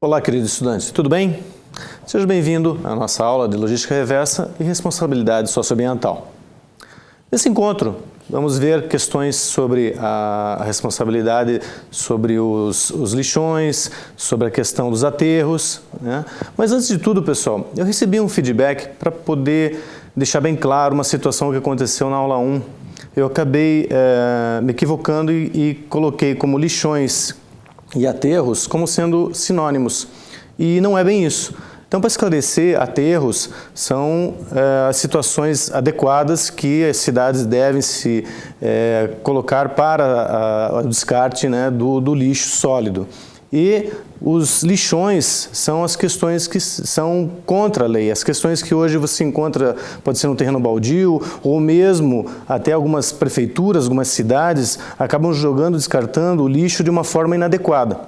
Olá, querido estudante, tudo bem? Seja bem-vindo à nossa aula de Logística Reversa e Responsabilidade Socioambiental. Nesse encontro, vamos ver questões sobre a responsabilidade sobre os lixões, sobre a questão dos aterros, né? Mas antes de tudo, pessoal, eu recebi um feedback para poder deixar bem claro uma situação que aconteceu na aula 1. Eu acabei me equivocando e coloquei como lixões e aterros como sendo sinônimos, e não é bem isso. Então, para esclarecer, aterros são situações adequadas que as cidades devem se colocar para o descarte, né, do lixo sólido. E os lixões são as questões que são contra a lei, as questões que hoje você encontra, pode ser no terreno baldio, ou mesmo até algumas prefeituras, algumas cidades, acabam jogando, descartando o lixo de uma forma inadequada.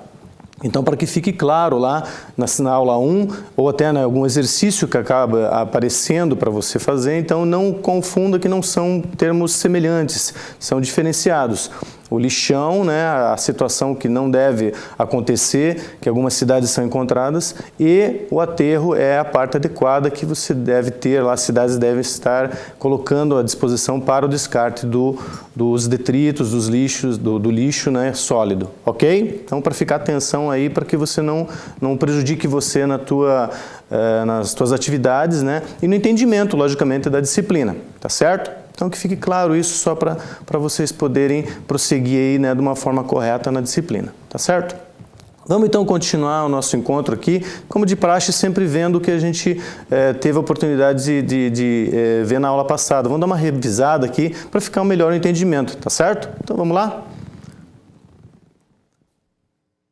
Então, para que fique claro lá na aula 1, ou até em algum exercício que acaba aparecendo para você fazer, então não confunda que não são termos semelhantes, são diferenciados. O lixão, né, a situação que não deve acontecer, que algumas cidades são encontradas, e o aterro é a parte adequada que você deve ter lá, as cidades devem estar colocando à disposição para o descarte dos detritos, dos lixos, do lixo, né, sólido, ok? Então, para ficar atenção aí, para que você não prejudique você nas tuas atividades, né, e no entendimento, logicamente, da disciplina, tá certo? Então, que fique claro isso só para vocês poderem prosseguir aí, né, de uma forma correta na disciplina, tá certo? Vamos então continuar o nosso encontro aqui, como de praxe, sempre vendo o que a gente teve a oportunidade de ver na aula passada. Vamos dar uma revisada aqui para ficar um melhor entendimento, tá certo? Então, vamos lá?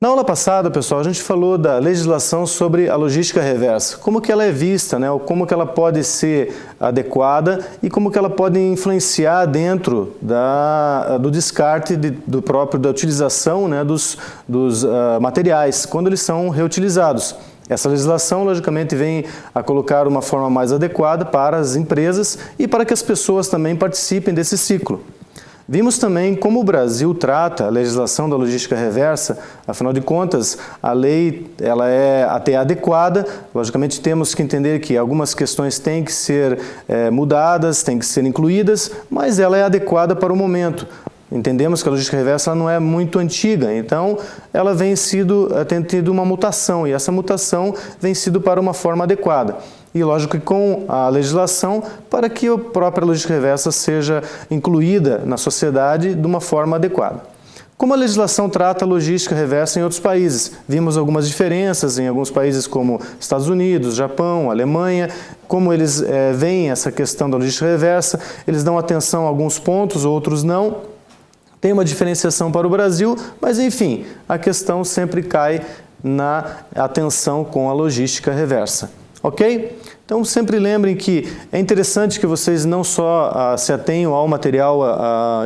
Na aula passada, pessoal, a gente falou da legislação sobre a logística reversa, como que ela é vista, né, como que ela pode ser adequada e como que ela pode influenciar dentro do descarte da utilização, né, dos materiais, quando eles são reutilizados. Essa legislação, logicamente, vem a colocar uma forma mais adequada para as empresas e para que as pessoas também participem desse ciclo. Vimos também como o Brasil trata a legislação da logística reversa, afinal de contas, a lei ela é até adequada, logicamente temos que entender que algumas questões têm que ser mudadas, têm que ser incluídas, mas ela é adequada para o momento. Entendemos que a logística reversa não é muito antiga, então ela tem tido uma mutação, e essa mutação vem sido para uma forma adequada. E lógico que com a legislação para que a própria logística reversa seja incluída na sociedade de uma forma adequada. Como a legislação trata a logística reversa em outros países? Vimos algumas diferenças em alguns países como Estados Unidos, Japão, Alemanha, como eles veem essa questão da logística reversa, eles dão atenção a alguns pontos, outros não. Tem uma diferenciação para o Brasil, mas enfim, a questão sempre cai na atenção com a logística reversa. Ok? Então, sempre lembrem que é interessante que vocês não só se atenham ao material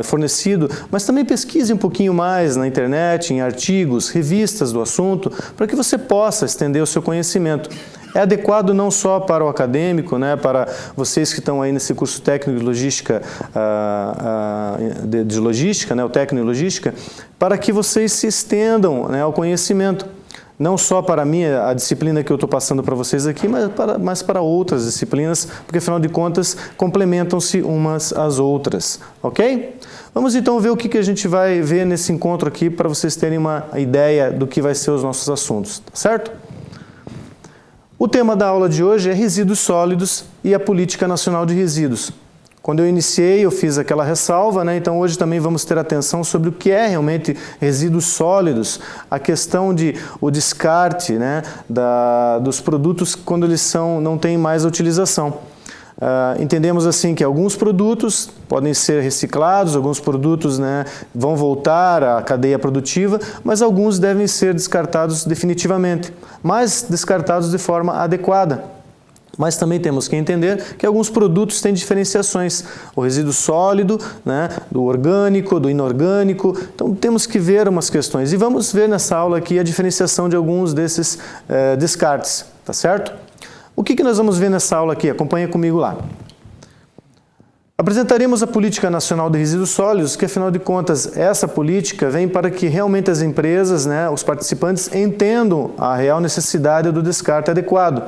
fornecido, mas também pesquisem um pouquinho mais na internet, em artigos, revistas do assunto, para que você possa estender o seu conhecimento. É adequado não só para o acadêmico, né, para vocês que estão aí nesse curso técnico de logística, né, o técnico de logística, para que vocês se estendam, né, ao conhecimento. Não só para a disciplina que eu estou passando para vocês aqui, mas para outras disciplinas, porque afinal de contas complementam-se umas às outras, ok? Vamos então ver o que a gente vai ver nesse encontro aqui para vocês terem uma ideia do que vai ser os nossos assuntos, tá certo? O tema da aula de hoje é resíduos sólidos e a política nacional de resíduos. Quando eu iniciei, eu fiz aquela ressalva, né? Então hoje também vamos ter atenção sobre o que é realmente resíduos sólidos, a questão o descarte, né, dos produtos quando eles não têm mais a utilização. Entendemos assim que alguns produtos podem ser reciclados, alguns produtos, né, vão voltar à cadeia produtiva, mas alguns devem ser descartados definitivamente, mas descartados de forma adequada. Mas também temos que entender que alguns produtos têm diferenciações. O resíduo sólido, né, do orgânico, do inorgânico. Então temos que ver umas questões. E vamos ver nessa aula aqui a diferenciação de alguns desses descartes, tá certo? O que nós vamos ver nessa aula aqui? Acompanha comigo lá. Apresentaremos a Política Nacional de Resíduos Sólidos, que afinal de contas essa política vem para que realmente as empresas, os participantes, entendam a real necessidade do descarte adequado.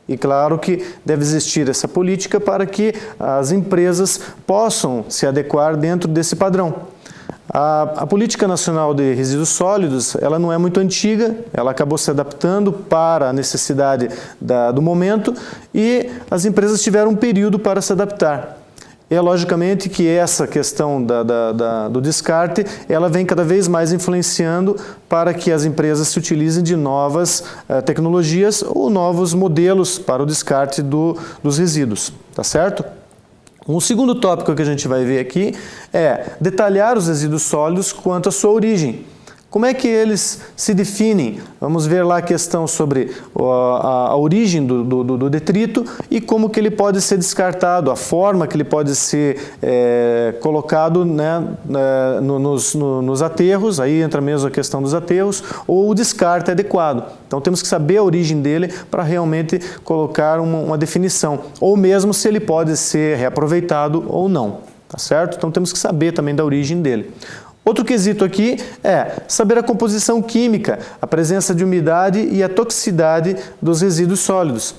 E claro que deve existir essa política para que as empresas possam se adequar dentro desse padrão. A Política Nacional de Resíduos Sólidos, ela não é muito antiga, ela acabou se adaptando para a necessidade do momento e as empresas tiveram um período para se adaptar. É logicamente que essa questão do descarte, ela vem cada vez mais influenciando para que as empresas se utilizem de novas tecnologias ou novos modelos para o descarte dos resíduos, tá certo? Um segundo tópico que a gente vai ver aqui é detalhar os resíduos sólidos quanto à sua origem. Como é que eles se definem? Vamos ver lá a questão sobre a origem do detrito e como que ele pode ser descartado, a forma que ele pode ser colocado nos aterros, aí entra mesmo a questão dos aterros, ou o descarte adequado. Então temos que saber a origem dele para realmente colocar uma definição, ou mesmo se ele pode ser reaproveitado ou não, tá certo? Então temos que saber também da origem dele. Outro quesito aqui é saber a composição química, a presença de umidade e a toxicidade dos resíduos sólidos.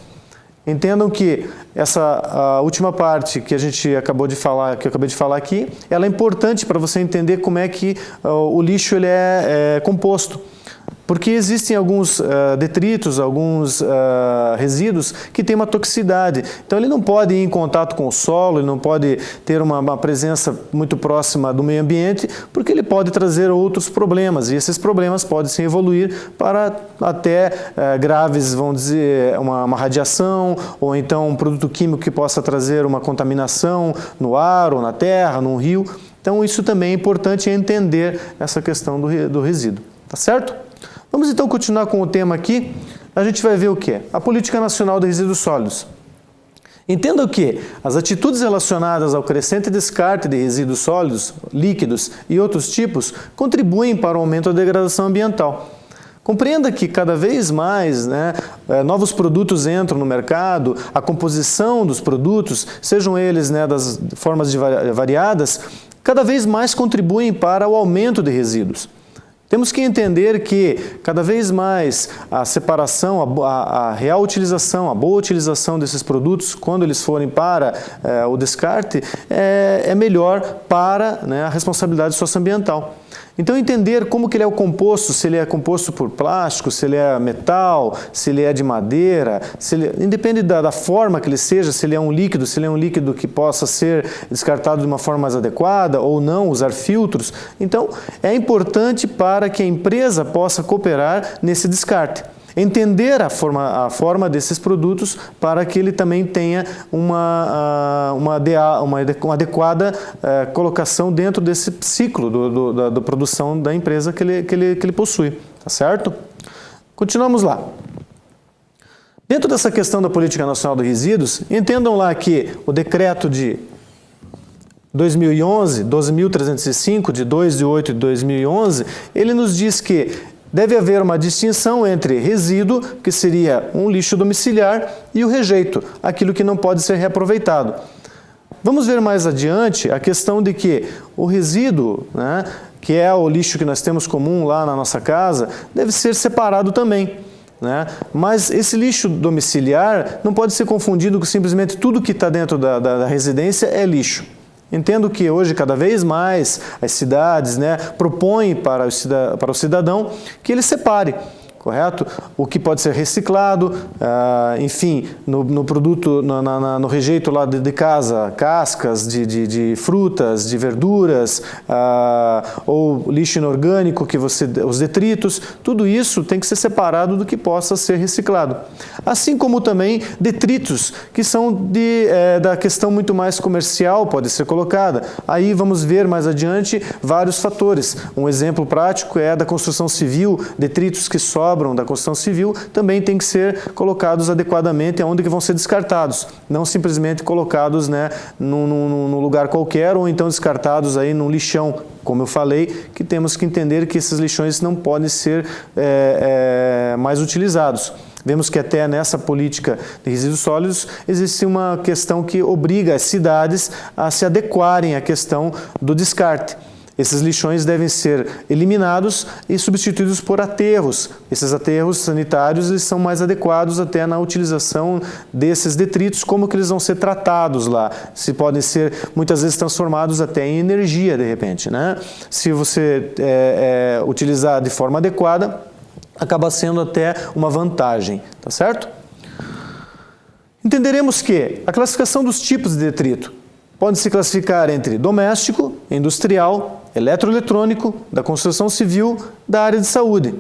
Entendam que essa última parte que eu acabei de falar aqui, ela é importante para você entender como é que o lixo ele é composto. Porque existem alguns detritos, alguns resíduos que têm uma toxicidade. Então ele não pode ir em contato com o solo, ele não pode ter uma presença muito próxima do meio ambiente, porque ele pode trazer outros problemas. E esses problemas podem se evoluir para até graves, vamos dizer, uma radiação, ou então um produto químico que possa trazer uma contaminação no ar, ou na terra, num rio. Então isso também é importante entender essa questão do resíduo. Tá certo? Vamos então continuar com o tema aqui. A gente vai ver o que? A Política Nacional de Resíduos Sólidos. Entendam que as atitudes relacionadas ao crescente descarte de resíduos sólidos, líquidos e outros tipos contribuem para o aumento da degradação ambiental. Compreenda que cada vez mais novos produtos entram no mercado, a composição dos produtos, sejam eles das formas variadas, cada vez mais contribuem para o aumento de resíduos. Temos que entender que cada vez mais a separação, a real utilização, a boa utilização desses produtos, quando eles forem para o descarte, é melhor para a responsabilidade socioambiental. Então entender como que ele é composto, se ele é composto por plástico, se ele é metal, se ele é de madeira, independe da forma que ele seja, se ele é um líquido que possa ser descartado de uma forma mais adequada ou não, usar filtros. Então é importante para que a empresa possa cooperar nesse descarte. Entender a forma desses produtos para que ele também tenha uma adequada colocação dentro desse ciclo da produção da empresa que ele possui. Tá certo? Continuamos lá. Dentro dessa questão da Política Nacional de Resíduos, entendam lá que o decreto de 2011, 12.305, de 2 de 8 de 2011, ele nos diz que deve haver uma distinção entre resíduo, que seria um lixo domiciliar, e o rejeito, aquilo que não pode ser reaproveitado. Vamos ver mais adiante a questão de que o resíduo, que é o lixo que nós temos comum lá na nossa casa, deve ser separado também. Mas esse lixo domiciliar não pode ser confundido com simplesmente tudo que está dentro da residência é lixo. Entendo que hoje, cada vez mais, as cidades propõem para o cidadão que ele separe, correto? O que pode ser reciclado, enfim, no produto, no rejeito lá de casa, cascas de frutas, de verduras, ou lixo inorgânico, os detritos, tudo isso tem que ser separado do que possa ser reciclado. Assim como também detritos, que são da questão muito mais comercial, pode ser colocada. Aí vamos ver mais adiante vários fatores. Um exemplo prático é da construção civil, detritos que sobram da construção civil também tem que ser colocados adequadamente aonde que vão ser descartados, não simplesmente colocados num lugar qualquer ou então descartados aí num lixão. Como eu falei, que temos que entender que esses lixões não podem ser mais utilizados. Vemos que até nessa política de resíduos sólidos existe uma questão que obriga as cidades a se adequarem à questão do descarte. Esses lixões devem ser eliminados e substituídos por aterros. Esses aterros sanitários eles são mais adequados até na utilização desses detritos, como que eles vão ser tratados lá. Se podem ser muitas vezes transformados até em energia de repente, né? Se você utilizar de forma adequada, acaba sendo até uma vantagem, tá certo? Entenderemos que a classificação dos tipos de detrito pode se classificar entre doméstico, industrial, eletroeletrônico, da construção civil, da área de saúde.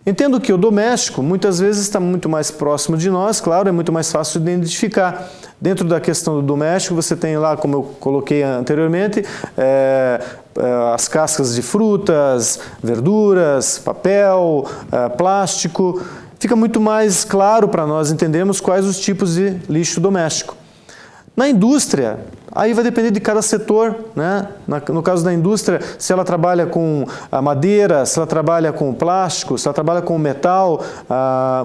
Entendo que o doméstico muitas vezes está muito mais próximo de nós, claro, é muito mais fácil de identificar. Dentro da questão do doméstico você tem lá, como eu coloquei anteriormente, as cascas de frutas, verduras, papel, plástico. Fica muito mais claro para nós entendermos quais os tipos de lixo doméstico. Na indústria, aí vai depender de cada setor, né? No caso da indústria, se ela trabalha com a madeira, se ela trabalha com o plástico, se ela trabalha com o metal,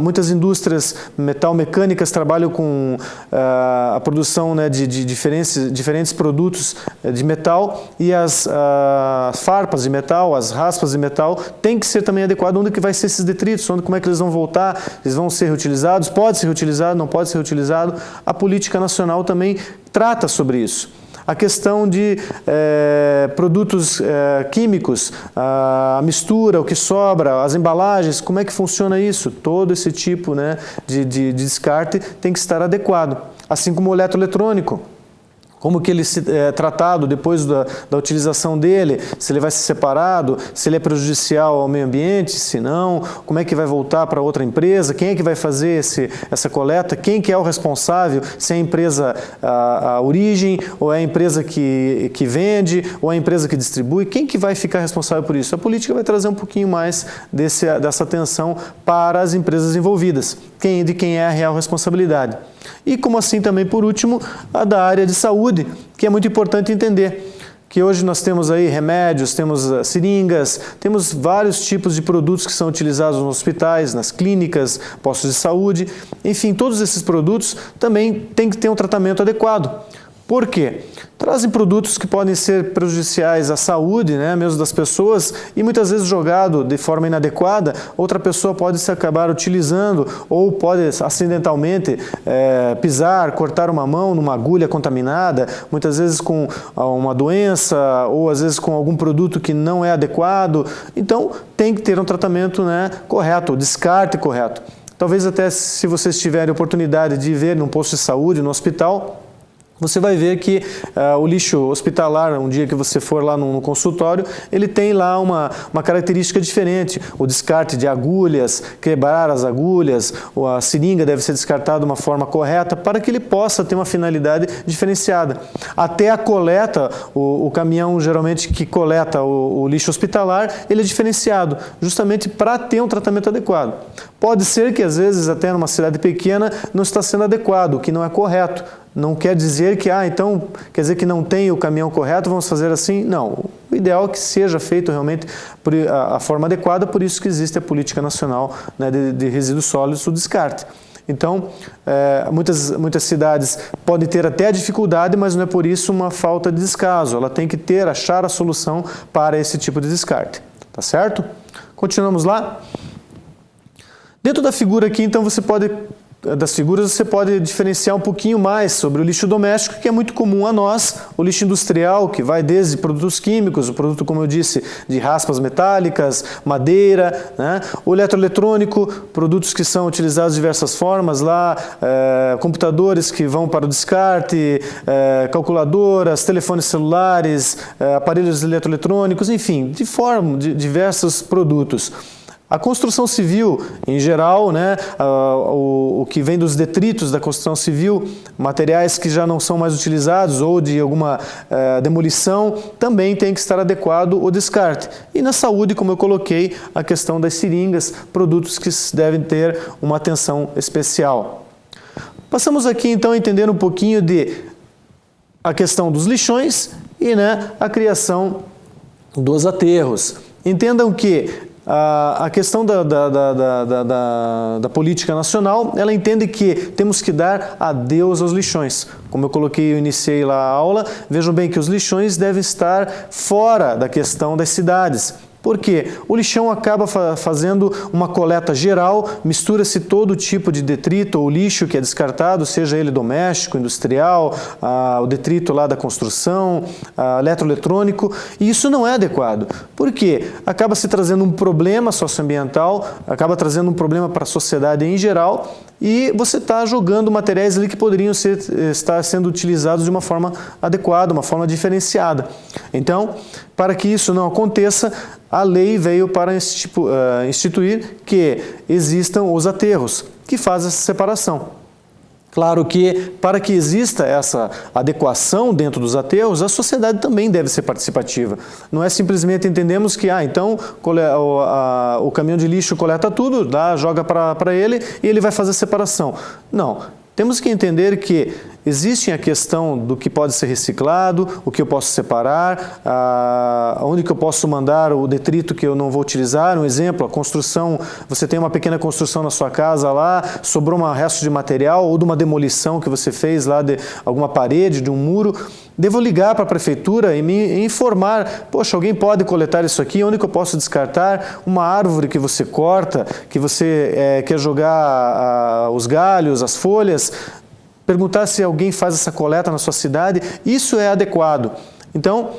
muitas indústrias metal-mecânicas trabalham com a produção, né, de diferentes produtos de metal, e as farpas de metal, as raspas de metal, tem que ser também adequado onde que vai ser esses detritos, como é que eles vão voltar, eles vão ser reutilizados, pode ser reutilizado, não pode ser reutilizado. A política nacional também trata sobre isso. A questão de produtos químicos, a mistura, o que sobra, as embalagens, como é que funciona isso? Todo esse tipo, né, de descarte tem que estar adequado. Assim como o eletroeletrônico. Como que ele é tratado depois da utilização dele, se ele vai ser separado, se ele é prejudicial ao meio ambiente, se não, como é que vai voltar para outra empresa, quem é que vai fazer essa coleta, quem que é o responsável, se é a empresa a origem, ou é a empresa que vende, ou é a empresa que distribui, quem que vai ficar responsável por isso? A política vai trazer um pouquinho mais dessa atenção para as empresas envolvidas, de quem é a real responsabilidade. E como assim também, por último, a da área de saúde, que é muito importante entender que hoje nós temos aí remédios, temos seringas, temos vários tipos de produtos que são utilizados nos hospitais, nas clínicas, postos de saúde, enfim, todos esses produtos também têm que ter um tratamento adequado. Por quê? Trazem produtos que podem ser prejudiciais à saúde, né, mesmo das pessoas, e muitas vezes jogado de forma inadequada, outra pessoa pode se acabar utilizando ou pode acidentalmente pisar, cortar uma mão numa agulha contaminada, muitas vezes com uma doença ou às vezes com algum produto que não é adequado. Então tem que ter um tratamento, né, correto, o descarte correto. Talvez até se vocês tiverem oportunidade de ver num posto de saúde, no hospital, você vai ver que o lixo hospitalar, um dia que você for lá no consultório, ele tem lá uma característica diferente. O descarte de agulhas, quebrar as agulhas, a seringa deve ser descartada de uma forma correta para que ele possa ter uma finalidade diferenciada. Até a coleta, o caminhão geralmente que coleta o lixo hospitalar, ele é diferenciado, justamente para ter um tratamento adequado. Pode ser que às vezes até numa cidade pequena não está sendo adequado, o que não é correto. Não quer dizer que, então, quer dizer que não tem o caminhão correto, vamos fazer assim? Não. O ideal é que seja feito realmente a forma adequada, por isso que existe a Política Nacional, né, de Resíduos Sólidos, o descarte. Então, muitas cidades podem ter até a dificuldade, mas não é por isso uma falta de descaso. Ela tem que achar a solução para esse tipo de descarte. Tá certo? Continuamos lá. Dentro da figura aqui, então, você pode diferenciar um pouquinho mais sobre o lixo doméstico, que é muito comum a nós, o lixo industrial, que vai desde produtos químicos, o produto, como eu disse, de raspas metálicas, madeira, né? O eletroeletrônico, produtos que são utilizados de diversas formas lá, computadores que vão para o descarte, calculadoras, telefones celulares, aparelhos eletroeletrônicos, enfim, de diversos produtos. A construção civil, em geral, né, o que vem dos detritos da construção civil, materiais que já não são mais utilizados ou de alguma demolição, também tem que estar adequado o descarte. E na saúde, como eu coloquei, a questão das seringas, produtos que devem ter uma atenção especial. Passamos aqui então a entender um pouquinho a questão dos lixões e, né, a criação dos aterros. Entendam que a questão da política nacional, ela entende que temos que dar adeus aos lixões. Como eu iniciei lá a aula, vejam bem que os lixões devem estar fora da questão das cidades. Porque o lixão acaba fazendo uma coleta geral, mistura-se todo tipo de detrito ou lixo que é descartado, seja ele doméstico, industrial, o detrito lá da construção, eletroeletrônico, e isso não é adequado. Por quê? Acaba se trazendo um problema socioambiental, acaba trazendo um problema para a sociedade em geral, e você está jogando materiais ali que poderiam estar sendo utilizados de uma forma adequada, uma forma diferenciada. Então, para que isso não aconteça, a lei veio para instituir que existam os aterros, que fazem essa separação. Claro que, para que exista essa adequação dentro dos aterros, a sociedade também deve ser participativa. Não é simplesmente entendemos que, então, o caminhão de lixo coleta tudo, joga para ele e ele vai fazer a separação. Não. Temos que entender que existe a questão do que pode ser reciclado, o que eu posso separar, onde que eu posso mandar o detrito que eu não vou utilizar. Um exemplo, a construção, você tem uma pequena construção na sua casa lá, sobrou um resto de material ou de uma demolição que você fez lá de alguma parede, de um muro. Devo ligar para a prefeitura e me informar, poxa, alguém pode coletar isso aqui, onde que eu posso descartar uma árvore que você corta, que você quer jogar os galhos, as folhas, perguntar se alguém faz essa coleta na sua cidade, isso é adequado. Então,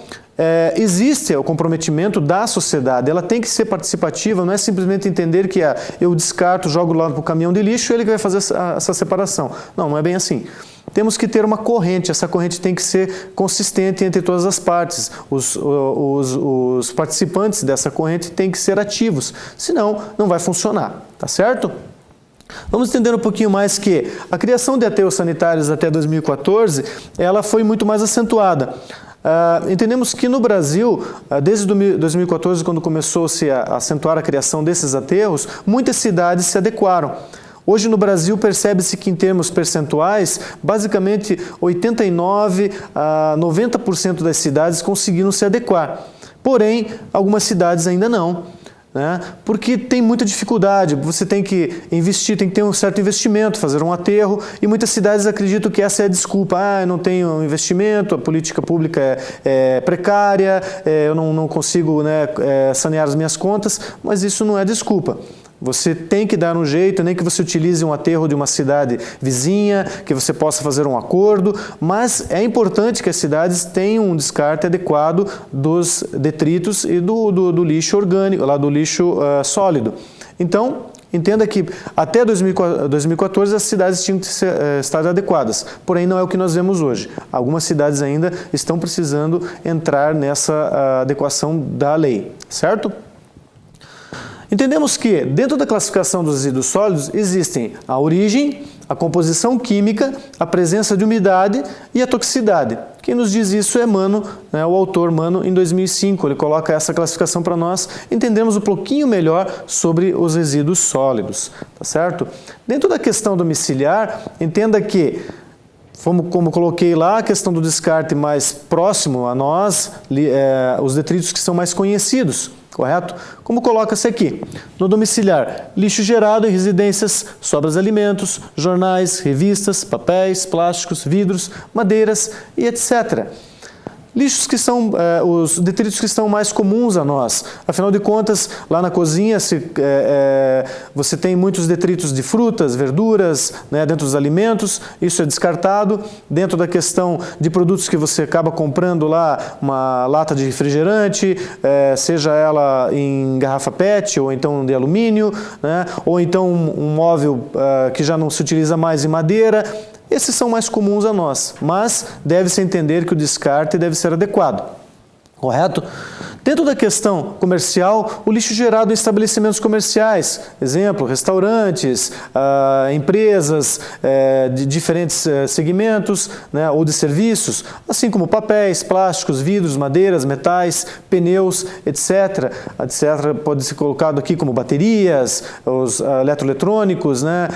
existe o comprometimento da sociedade, ela tem que ser participativa, não é simplesmente entender que eu descarto, jogo lá para o caminhão de lixo e ele que vai fazer essa separação. Não é bem assim. Temos que ter uma corrente, essa corrente tem que ser consistente entre todas as partes. Os participantes dessa corrente têm que ser ativos, senão não vai funcionar, tá certo? Vamos entender um pouquinho mais que a criação de aterros sanitários até 2014, ela foi muito mais acentuada. Entendemos que no Brasil, desde 2014, quando começou-se a acentuar a criação desses aterros, muitas cidades se adequaram. Hoje no Brasil percebe-se que em termos percentuais, basicamente 89% a 90% das cidades conseguiram se adequar. Porém, algumas cidades ainda não, né? Porque tem muita dificuldade, você tem que investir, tem que ter um certo investimento, fazer um aterro, e muitas cidades acreditam que essa é a desculpa, eu não tenho investimento, a política pública é precária, eu não consigo, né, sanear as minhas contas, mas isso não é desculpa. Você tem que dar um jeito, nem que você utilize um aterro de uma cidade vizinha, que você possa fazer um acordo, mas é importante que as cidades tenham um descarte adequado dos detritos e do lixo orgânico, lá do lixo sólido. Então, entenda que até 2014 as cidades tinham que estar adequadas, porém não é o que nós vemos hoje. Algumas cidades ainda estão precisando entrar nessa adequação da lei, certo? Entendemos que, dentro da classificação dos resíduos sólidos, existem a origem, a composição química, a presença de umidade e a toxicidade. Quem nos diz isso é Mano, né, o autor Mano, em 2005. Ele coloca essa classificação para nós entendermos um pouquinho melhor sobre os resíduos sólidos, tá certo? Dentro da questão domiciliar, entenda que, como coloquei lá, a questão do descarte mais próximo a nós, os detritos que são mais conhecidos, correto? Como coloca-se aqui? No domiciliar, lixo gerado em residências, sobras de alimentos, jornais, revistas, papéis, plásticos, vidros, madeiras e etc. Lixos que são os detritos que estão mais comuns a nós. Afinal de contas, lá na cozinha você tem muitos detritos de frutas, verduras, né, dentro dos alimentos, isso é descartado. Dentro da questão de produtos que você acaba comprando lá, uma lata de refrigerante, seja ela em garrafa PET ou então de alumínio, né, ou então um móvel que já não se utiliza mais em madeira. Esses são mais comuns a nós, mas deve-se entender que o descarte deve ser adequado, correto? Dentro da questão comercial, o lixo gerado em estabelecimentos comerciais, exemplo, restaurantes, empresas de diferentes segmentos, né, ou de serviços, assim como papéis, plásticos, vidros, madeiras, metais, pneus, etc. Pode ser colocado aqui como baterias, os eletroeletrônicos, né,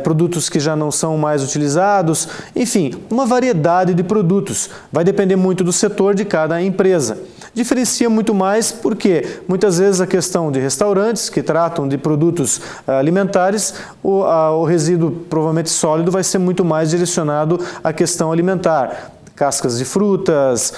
produtos que já não são mais utilizados, enfim, uma variedade de produtos. Vai depender muito do setor de cada empresa. Diferencia muito mais porque muitas vezes a questão de restaurantes que tratam de produtos alimentares, o resíduo provavelmente sólido vai ser muito mais direcionado à questão alimentar. Cascas de frutas,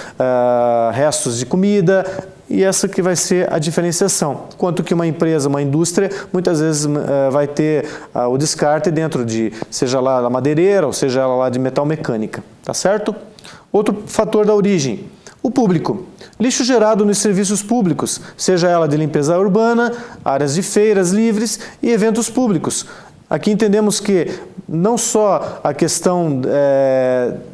restos de comida, e essa que vai ser a diferenciação. Quanto que uma empresa, uma indústria, muitas vezes vai ter o descarte dentro de, seja lá da madeireira ou seja ela lá de metal mecânica, tá certo? Outro fator da origem, o público. Lixo gerado nos serviços públicos, seja ela de limpeza urbana, áreas de feiras livres e eventos públicos. Aqui entendemos que não só a questão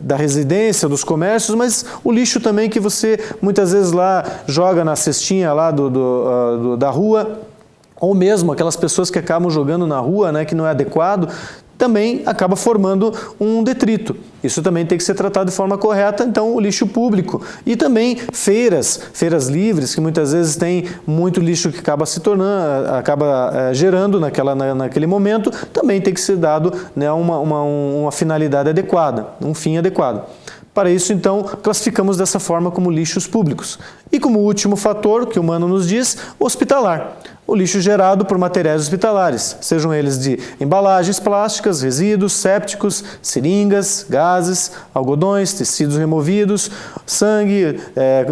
da residência, dos comércios, mas o lixo também que você muitas vezes lá joga na cestinha lá da rua, ou mesmo aquelas pessoas que acabam jogando na rua, né, que não é adequado, também acaba formando um detrito. Isso também tem que ser tratado de forma correta, então o lixo público. E também feiras livres, que muitas vezes tem muito lixo que acaba gerando naquele momento, também tem que ser dado, né, uma finalidade adequada, um fim adequado. Para isso, então, classificamos dessa forma como lixos públicos. E como último fator, que o Mano nos diz, hospitalar. O lixo gerado por materiais hospitalares, sejam eles de embalagens plásticas, resíduos, sépticos, seringas, gases, algodões, tecidos removidos, sangue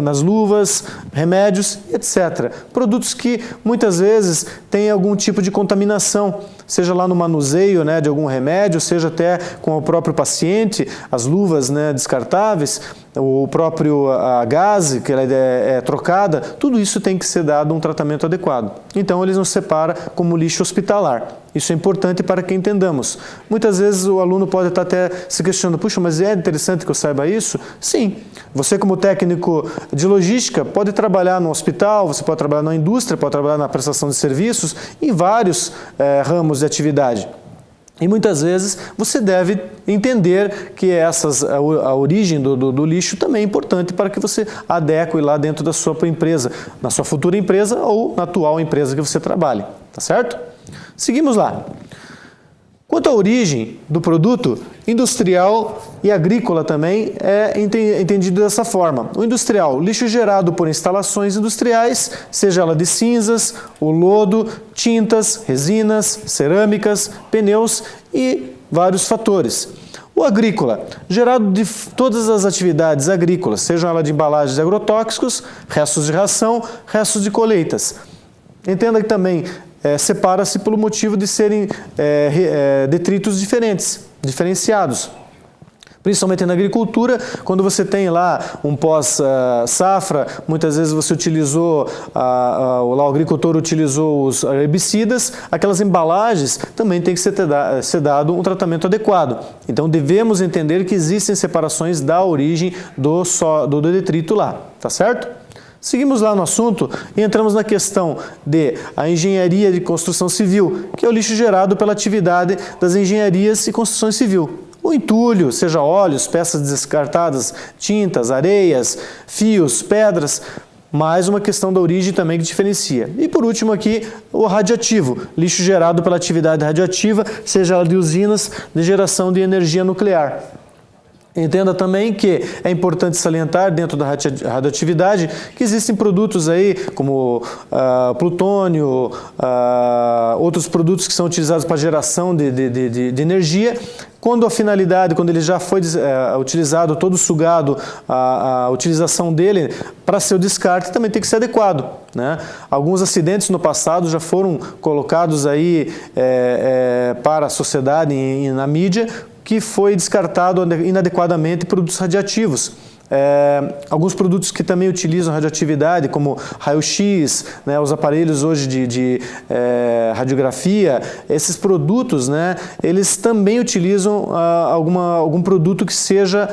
nas luvas, remédios, etc. Produtos que muitas vezes têm algum tipo de contaminação, seja lá no manuseio, né, de algum remédio, seja até com o próprio paciente, as luvas, né, descartáveis, o próprio gase que ela é trocada, tudo isso tem que ser dado um tratamento adequado. Então, eles nos separam como lixo hospitalar. Isso é importante para que entendamos. Muitas vezes o aluno pode estar até se questionando, puxa, mas é interessante que eu saiba isso? Sim. Você como técnico de logística pode trabalhar no hospital, você pode trabalhar na indústria, pode trabalhar na prestação de serviços, em vários ramos de atividade. E muitas vezes você deve entender que a origem do lixo também é importante para que você adeque lá dentro da sua empresa, na sua futura empresa ou na atual empresa que você trabalhe, tá certo? Seguimos lá. Quanto à origem do produto, industrial e agrícola também é entendido dessa forma. O industrial, lixo gerado por instalações industriais, seja ela de cinzas, o lodo, tintas, resinas, cerâmicas, pneus e vários fatores. O agrícola, gerado de todas as atividades agrícolas, sejam ela de embalagens de agrotóxicos, restos de ração, restos de colheitas. Entenda que também separa-se pelo motivo de serem detritos diferenciados. Principalmente na agricultura, quando você tem lá um pós-safra, muitas vezes você utilizou, o agricultor utilizou os herbicidas, aquelas embalagens também tem que ser dado um tratamento adequado. Então devemos entender que existem separações da origem do detrito lá, tá certo? Seguimos lá no assunto e entramos na questão de a engenharia de construção civil, que é o lixo gerado pela atividade das engenharias e construção civil. O entulho, seja óleos, peças descartadas, tintas, areias, fios, pedras, mais uma questão da origem também que diferencia. E por último aqui, o radioativo, lixo gerado pela atividade radioativa, seja ela de usinas de geração de energia nuclear. Entenda também que é importante salientar dentro da radioatividade que existem produtos aí como plutônio, outros produtos que são utilizados para geração de energia, quando a finalidade, quando ele já foi utilizado, todo sugado, a utilização dele para seu descarte também tem que ser adequado, né? Alguns acidentes no passado já foram colocados aí para a sociedade e na mídia, que foi descartado inadequadamente produtos radioativos. Alguns produtos que também utilizam radioatividade, como raio-x, né, os aparelhos hoje de radiografia, esses produtos, né, eles também utilizam algum produto que seja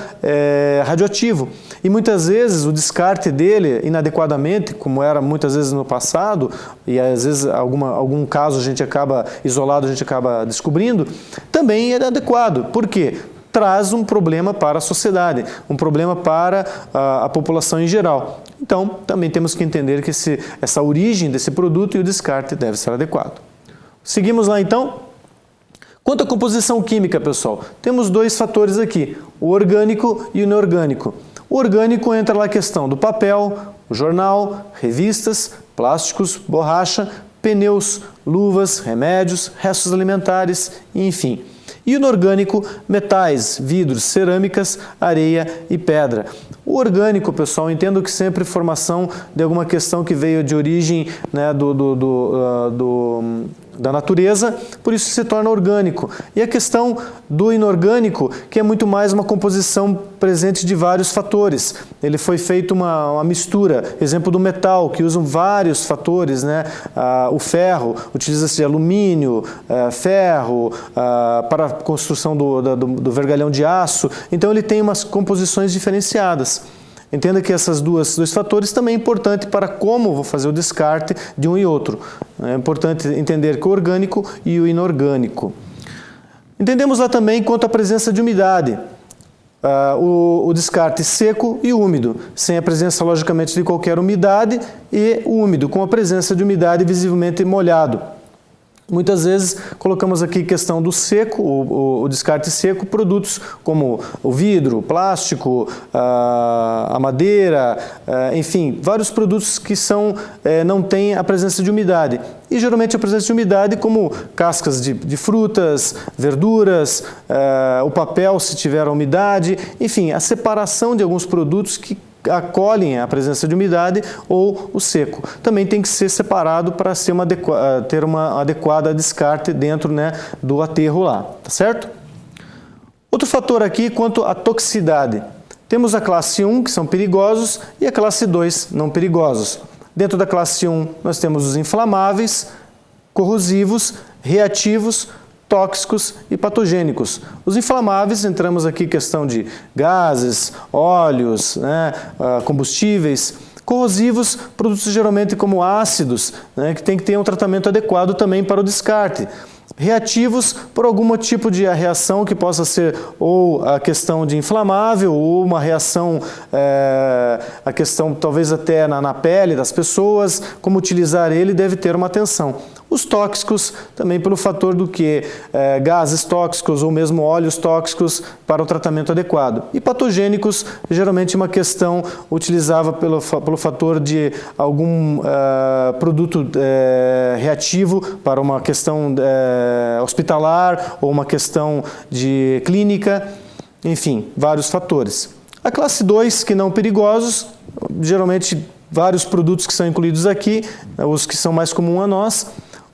radioativo. E muitas vezes o descarte dele inadequadamente, como era muitas vezes no passado, e às vezes algum caso a gente acaba isolado, a gente acaba descobrindo, também é inadequado. Por quê? Traz um problema para a sociedade, um problema para a população em geral. Então, também temos que entender que essa origem desse produto e o descarte deve ser adequado. Seguimos lá então? Quanto à composição química, pessoal, temos dois fatores aqui, o orgânico e o inorgânico. O orgânico entra lá a questão do papel, o jornal, revistas, plásticos, borracha, pneus, luvas, remédios, restos alimentares, enfim. E o inorgânico, metais, vidros, cerâmicas, areia e pedra. O orgânico, pessoal, entendo que sempre formação de alguma questão que veio de origem, né, da natureza, por isso se torna orgânico. E a questão do inorgânico, que é muito mais uma composição presente de vários fatores. Ele foi feito uma mistura, exemplo do metal, que usam vários fatores, né? O ferro, utiliza-se de alumínio, ferro, para a construção do vergalhão de aço. Então ele tem umas composições diferenciadas. Entenda que esses dois fatores também é importante para como vou fazer o descarte de um e outro. É importante entender que o orgânico e o inorgânico. Entendemos lá também quanto à presença de umidade. O descarte seco e úmido, sem a presença, logicamente, de qualquer umidade, e úmido, com a presença de umidade visivelmente molhado. Muitas vezes colocamos aqui questão do seco, o descarte seco, produtos como o vidro, o plástico, a madeira, enfim, vários produtos que não têm a presença de umidade. E geralmente a presença de umidade como cascas de frutas, verduras, o papel se tiver a umidade, enfim, a separação de alguns produtos que acolhem a presença de umidade ou o seco. Também tem que ser separado para ter uma adequada descarte dentro, né, do aterro lá, tá certo? Outro fator aqui quanto à toxicidade. Temos a classe 1, que são perigosos, e a classe 2, não perigosos. Dentro da classe 1, nós temos os inflamáveis, corrosivos, reativos, tóxicos e patogênicos. Os inflamáveis, entramos aqui questão de gases, óleos, né, combustíveis. Corrosivos, produtos geralmente como ácidos, né, que tem que ter um tratamento adequado também para o descarte. Reativos, por algum tipo de reação que possa ser ou a questão de inflamável ou uma reação, a questão talvez até na pele das pessoas, como utilizar ele deve ter uma atenção. Os tóxicos, também pelo fator do que gases tóxicos ou mesmo óleos tóxicos para o tratamento adequado. E patogênicos, geralmente uma questão utilizava pelo fator de algum produto reativo para uma questão hospitalar ou uma questão de clínica, enfim, vários fatores. A classe 2, que não perigosos, geralmente vários produtos que são incluídos aqui, os que são mais comuns a nós.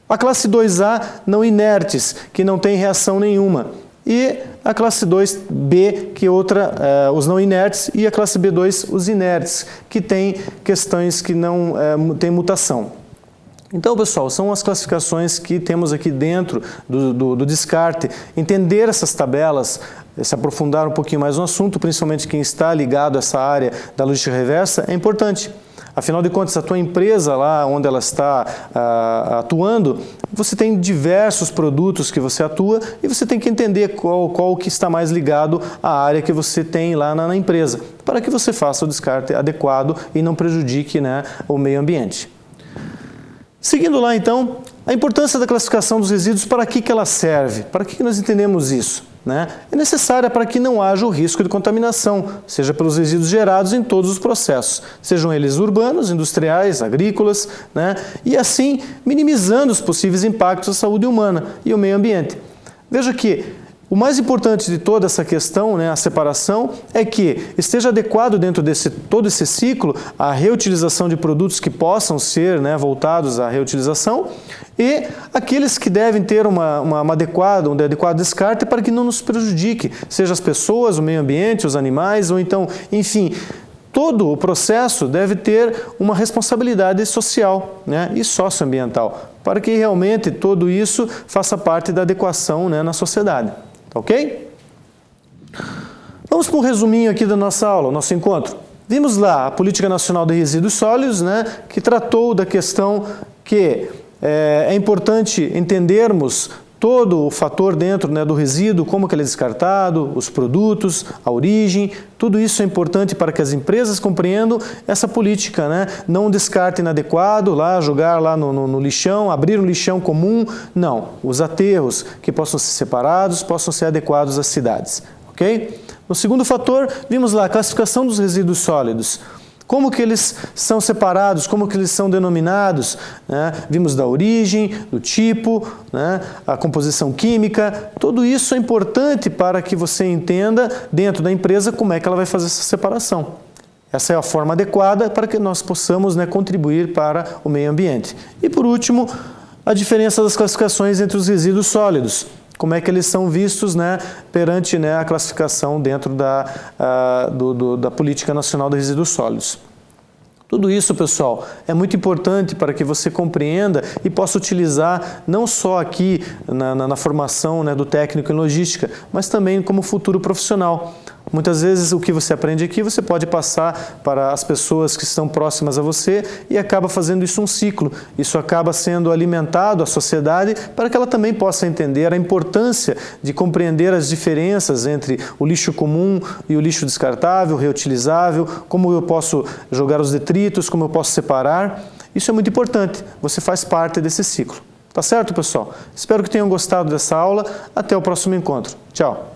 A classe 2A, não inertes, que não tem reação nenhuma. E a classe 2B, que os não inertes, e a classe B2, os inertes, que tem questões que não têm mutação. Então, pessoal, são as classificações que temos aqui dentro do descarte. Entender essas tabelas, se aprofundar um pouquinho mais no assunto, principalmente quem está ligado a essa área da logística reversa, é importante. Afinal de contas, a tua empresa lá onde ela está atuando, você tem diversos produtos que você atua e você tem que entender qual que está mais ligado à área que você tem lá na empresa, para que você faça o descarte adequado e não prejudique, né, o meio ambiente. Seguindo lá, então, a importância da classificação dos resíduos, para que ela serve? Para que nós entendemos isso? Né? É necessária para que não haja o risco de contaminação, seja pelos resíduos gerados em todos os processos, sejam eles urbanos, industriais, agrícolas, né? E assim minimizando os possíveis impactos à saúde humana e ao meio ambiente. Veja que o mais importante de toda essa questão, né, a separação, é que esteja adequado dentro de todo esse ciclo a reutilização de produtos que possam ser, né, voltados à reutilização e aqueles que devem ter um adequado descarte para que não nos prejudique, seja as pessoas, o meio ambiente, os animais, ou então, enfim, todo o processo deve ter uma responsabilidade social, né, e socioambiental, para que realmente tudo isso faça parte da adequação, né, na sociedade. Ok? Vamos para um resuminho aqui da nossa aula, nosso encontro. Vimos lá a Política Nacional de Resíduos Sólidos, né, que tratou da questão que é importante entendermos todo o fator dentro, né, do resíduo, como que ele é descartado, os produtos, a origem, tudo isso é importante para que as empresas compreendam essa política, né? Não descarte inadequado, jogar lá no lixão, abrir um lixão comum, não. Os aterros que possam ser separados, possam ser adequados às cidades, ok? No segundo fator, vimos lá a classificação dos resíduos sólidos. Como que eles são separados, como que eles são denominados, né? Vimos da origem, do tipo, né? A composição química, tudo isso é importante para que você entenda dentro da empresa como é que ela vai fazer essa separação. Essa é a forma adequada para que nós possamos, né, contribuir para o meio ambiente. E por último, a diferença das classificações entre os resíduos sólidos. Como é que eles são vistos, né, perante, né, a classificação dentro da Política Nacional de Resíduos Sólidos. Tudo isso, pessoal, é muito importante para que você compreenda e possa utilizar não só aqui na formação, né, do técnico em logística, mas também como futuro profissional. Muitas vezes o que você aprende aqui você pode passar para as pessoas que estão próximas a você e acaba fazendo isso um ciclo. Isso acaba sendo alimentado à sociedade para que ela também possa entender a importância de compreender as diferenças entre o lixo comum e o lixo descartável, reutilizável, como eu posso jogar os detritos, como eu posso separar. Isso é muito importante. Você faz parte desse ciclo. Tá certo, pessoal? Espero que tenham gostado dessa aula. Até o próximo encontro. Tchau!